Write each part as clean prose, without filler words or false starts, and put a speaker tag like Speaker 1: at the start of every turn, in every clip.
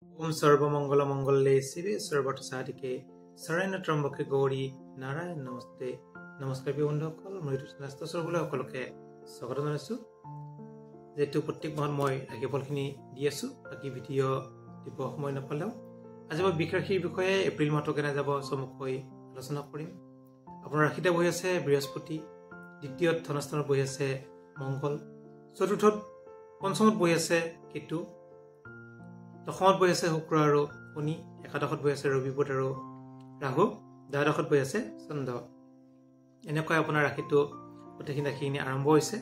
Speaker 1: ओम सर्वमंगल मंगले शिवे सर्वत्र साधिके शरण्य त्र्यंबके गौरी नारायण नमस्ते। नमस्कार बंधुসকল, মই ঋতুস্নাস্তসকলে সকলোকে স্বাগত জনাইছোঁ। যেহেতু প্ৰত্যেক মাহত মই ৰাশিফলখিনি দি আছোঁ, বাকী ভিডিঅ' দিব সময় নাপালেও আজি মই বিৰাশীৰ বিষয়ে এপ্ৰিল মাহটো কেনে যাব চমুকৈ আলোচনা কৰিম। আপোনাৰ ৰাশিতে বহি আছে বৃহস্পতি, দ্বিতীয়ত ধনস্থানত বহি আছে মংগল, চতুৰ্থত পঞ্চমত বহি আছে কেতু, দশমত বহি আছে শুক্ৰ আৰু শনি, একাদশত বহি আছে ৰবি বুধ আৰু ৰাহু, দ্বাদশত বহি আছে চন্দ্ৰ। এনেকৈ আপোনাৰ ৰাশিটো গোটেইখিনি ৰাশিখিনি আৰম্ভ হৈছে।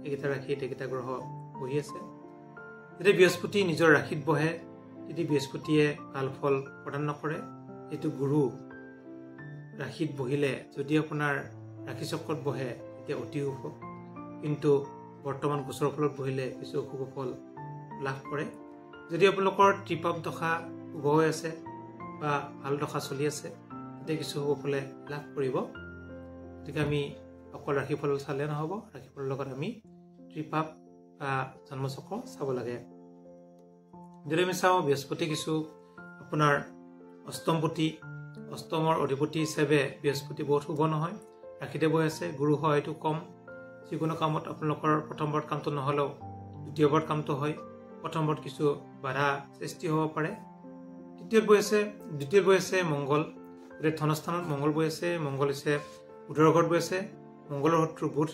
Speaker 1: এইকেইটা ৰাশিত এইকেইটা গ্ৰহ বহি আছে। যেতিয়া বৃহস্পতি নিজৰ ৰাশিত বহে তেতিয়া বৃহস্পতিয়ে ভাল ফল প্ৰদান নকৰে। এইটো গুৰু ৰাশিত বহিলে যদি আপোনাৰ ৰাশি চক্ৰত বহে তেতিয়া অতি শুভ, কিন্তু বৰ্তমান গোচৰ ফলত বহিলে কিছু অশুভ ফল লাভ কৰে। যদি আপোনালোকৰ ত্ৰিপাপ দশা শুভ হৈ আছে বা ভাল দশা চলি আছে তেতিয়া কিছু শুভ ফলে লাভ কৰিব। গতিকে আমি অকল ৰাশিফল চালে নহ'ব, ৰাশিফলৰ লগত আমি ত্ৰিপাপ বা জন্মচক্ৰ চাব লাগে। যদি আমি চাওঁ বৃহস্পতি কিছু আপোনাৰ অষ্টমপতি, অষ্টমৰ অধিপতি হিচাপে বৃহস্পতি বহুত শুভ নহয়, ৰাশিতে বহি আছে। গুৰু সহায়টো কম, যিকোনো কামত আপোনালোকৰ প্ৰথমবাৰত কামটো নহ'লেও দ্বিতীয়বাৰত কামটো হয়, প্ৰথমবাৰত কিছু বাধা সৃষ্টি হ'ব পাৰে। দ্বিতীয়ত বহি আছে মংগল, গতিকে ধনস্থানত মংগল বহি আছে। মংগল হৈছে বুধৰ ঘৰত বহি আছে। মংগলৰ শত্ৰু বুধ,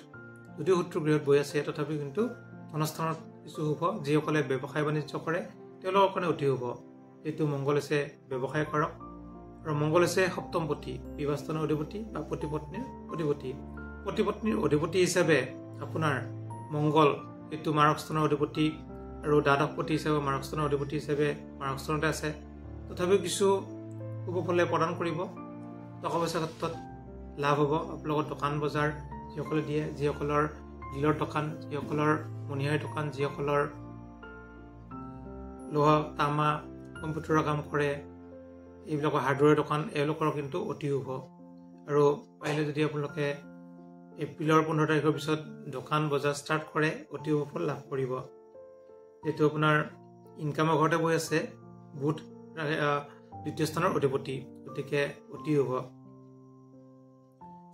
Speaker 1: যদিও শত্ৰু গৃহত বহি আছে তথাপিও কিন্তু ধনস্থানত কিছু শুভ। যিসকলে ব্যৱসায় বাণিজ্য কৰে তেওঁলোকৰ কাৰণে অতি শুভ, যিহেতু মংগল হৈছে ব্যৱসায় কৰক আৰু মংগল হৈছে সপ্তমপতি, বিবাহস্থানৰ অধিপতি বা পতিপত্নীৰ অধিপতি। পতিপত্নীৰ অধিপতি হিচাপে আপোনাৰ মংগল এইটো মাৰকস্থানৰ অধিপতি আৰু দ্বাদশপতি হিচাপে মাৰকস্থানৰ অধিপতি হিচাপে মাৰকস্থানতে আছে। তথাপিও কিছু শুভ ফলে প্ৰদান কৰিব। টকা পইচাৰ ক্ষেত্ৰত লাভ হ'ব। আপোনালোকৰ দোকান বজাৰ যিসকলে দিয়ে, যিসকলৰ ডিলৰ দোকান, যিসকলৰ মণিহাৰী দোকান, যিসকলৰ লোহা তামা কম্পিউটাৰৰ কাম কৰে, এইবিলাকৰ হাৰ্ডৱেৰ দোকান, এওঁলোকৰ কিন্তু অতি শুভ। আৰু পাৰিলে যদি আপোনালোকে এপ্ৰিলৰ 15 তাৰিখৰ পিছত দোকান বজাৰ ষ্টাৰ্ট কৰে অতি শুভ ফল লাভ কৰিব। যিহেতু আপোনাৰ ইনকামৰ ঘৰতে বহি আছে বুধ, দ্বিতীয় স্থানৰ অধিপতি, গতিকে অতি শুভ।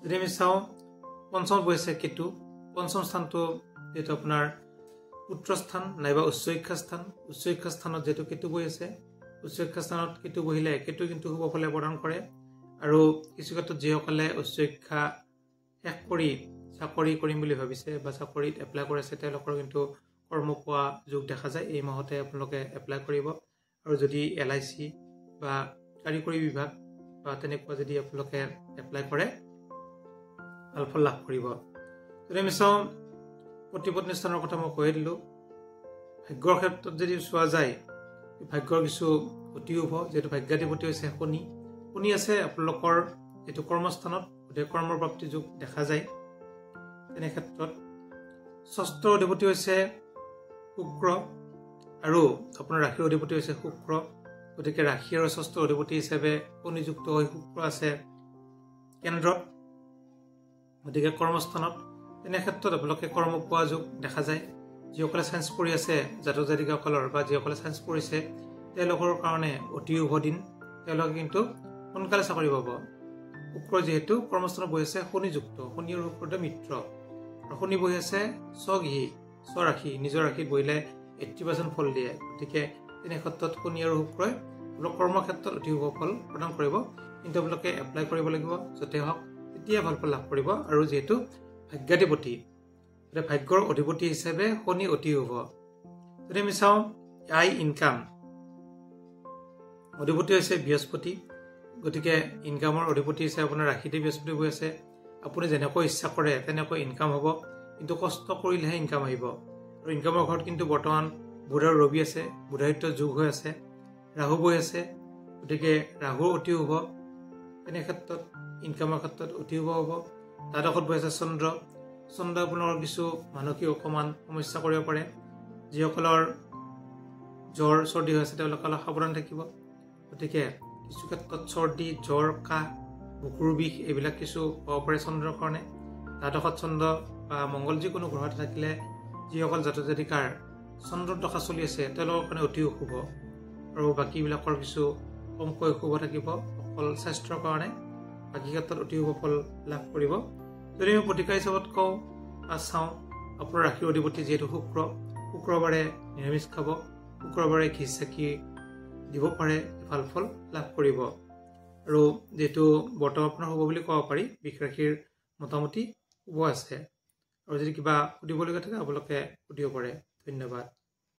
Speaker 1: যদি আমি চাওঁ পঞ্চমত বহি আছে কেতু। পঞ্চম স্থানটো যিহেতু আপোনাৰ পুত্ৰস্থান নাইবা উচ্চ শিক্ষা স্থান। উচ্চ শিক্ষা স্থানত যিহেতু কেতু বহি আছে, উচ্চ শিক্ষা স্থানত কেতু বহিলে কেতু কিন্তু শুভ ফলে প্ৰদান কৰে। আৰু কিছু ক্ষেত্ৰত যিসকলে উচ্চ শিক্ষা শেষ কৰি চাকৰি কৰিম বুলি ভাবিছে বা চাকৰিত এপ্লাই কৰিছে তেওঁলোকৰ কিন্তু কৰ্ম পোৱা যোগ দেখা যায়। এই মাহতে আপোনালোকে এপ্লাই কৰিব। আৰু যদি LIC বা কাৰিকৰী বিভাগ বা তেনেকুৱা যদি আপোনালোকে এপ্লাই কৰে ভাল ফল লাভ কৰিব। যদি আমি চাওঁ প্ৰতিপত্নী স্থানৰ কথা মই কৈয়ে দিলোঁ। ভাগ্যৰ ক্ষেত্ৰত যদি চোৱা যায় ভাগ্যৰ কিছু অতি শুভ, যিহেতু ভাগ্যাধিপতি হৈছে শনি। শনি আছে আপোনালোকৰ যিটো কৰ্মস্থানত, গতিকে কৰ্মৰ প্ৰাপ্তি যোগ দেখা যায়। তেনে ক্ষেত্ৰত ষষ্ঠ অধিপতি হৈছে শুক্ৰ আৰু আপোনাৰ ৰাশিৰ অধিপতি হৈছে শুক্ৰ, গতিকে ৰাশি আৰু ষষ্ঠ অধিপতি হিচাপে শনিযুক্ত হৈ শুক্ৰ আছে কেন্দ্ৰত, গতিকে কৰ্মস্থানত। তেনে ক্ষেত্ৰত আপোনালোকে কৰ্ম পোৱা যোগ দেখা যায়। যিসকলে চায়েন্স পঢ়ি আছে জাতক জাতিকাসকলৰ বা যিসকলে চায়েন্স পঢ়িছে তেওঁলোকৰ কাৰণে অতি শুভ দিন। তেওঁলোকে কিন্তু সোনকালে চাকৰি পাব। শুক্ৰ যিহেতু কৰ্মস্থানত বহি আছে শনিযুক্ত, শনি আৰু শুক্ৰতে মিত্ৰ, আৰু শনি বহি আছে স্বগৃহী, স্বৰাশি, নিজৰ ৰাশিত বহিলে 80% ফল দিয়ে। গতিকে তেনে ক্ষেত্ৰত শনি আৰু শুক্ৰই আপোনালোক কৰ্মক্ষেত্ৰত অতি শুভ ফল প্ৰদান কৰিব, কিন্তু আপোনালোকে এপ্লাই কৰিব লাগিব য'তে হওক, তেতিয়া ভাল ফল লাভ কৰিব। আৰু যিহেতু ভাগ্যাধিপতি, ভাগ্যৰ অধিপতি হিচাপে শনি অতি শুভ। যদি আমি চাওঁ আয় ইনকাম, অধিপতি হৈছে বৃহস্পতি, গতিকে ইনকামৰ অধিপতি হিচাপে আপোনাৰ ৰাশিতে বৃহস্পতি বহি আছে। আপুনি যেনেকৈ ইচ্ছা কৰে তেনেকৈ ইনকাম হ'ব, কিন্তু কষ্ট কৰিলেহে ইনকাম আহিব। আৰু ইনকামৰ ঘৰত কিন্তু বৰ্তমান বুধ আৰু ৰবি আছে, বুধাদিত্য যোগ হৈ আছে, ৰাহু বহি আছে, গতিকে ৰাহুৰ অতি শুভ। তেনে ক্ষেত্ৰত ইনকামৰ ক্ষেত্ৰত অতি শুভ হ'ব। দ্বাদশত বহি আছে চন্দ্ৰ। চন্দ্ৰ আপোনালোকৰ কিছু মানসিক অকণমান সমস্যা কৰিব পাৰে। যিসকলৰ জ্বৰ চৰ্দি হৈ আছে তেওঁলোকে অলপ সাৱধান থাকিব। গতিকে কিছু ক্ষেত্ৰত চৰ্দি, জ্বৰ, কাহ, বুকুৰ বিষ এইবিলাক কিছু হ'ব পাৰে চন্দ্ৰৰ কাৰণে। দ্বাদশত চন্দ্ৰ বা মংগল যিকোনো গ্ৰহত থাকিলে যিসকল জাতক জাতিকাৰ চন্দ্ৰৰ দশা চলি আছে তেওঁলোকৰ কাৰণে অতি অশুভ। আৰু বাকীবিলাকৰ কিছু কমকৈ অশুভ থাকিব অকল স্বাস্থ্যৰ কাৰণে বাকী ক্ষেত্ৰত অতি শুভ ফল লাভ কৰিব যদি আমি প্ৰতিকাৰ হিচাপত কওঁ বা চাওঁ আপোনাৰ ৰাশিৰ অধিপতি যিহেতু শুক্ৰবাৰে নিৰামিষ খাব শুক্ৰবাৰে ঘি চাকি দিব পাৰে ভাল ফল লাভ কৰিব আৰু যেহেতু বৰ্তমান আপোনাৰ হ'ব বুলি ক'ব পাৰি বৃষ ৰাশিৰ মোটামুটি শুভ আছে আৰু যদি কিবা সুধিবলগীয়া থাকে আপোনালোকে সুধিব পাৰে ধন্যবাদ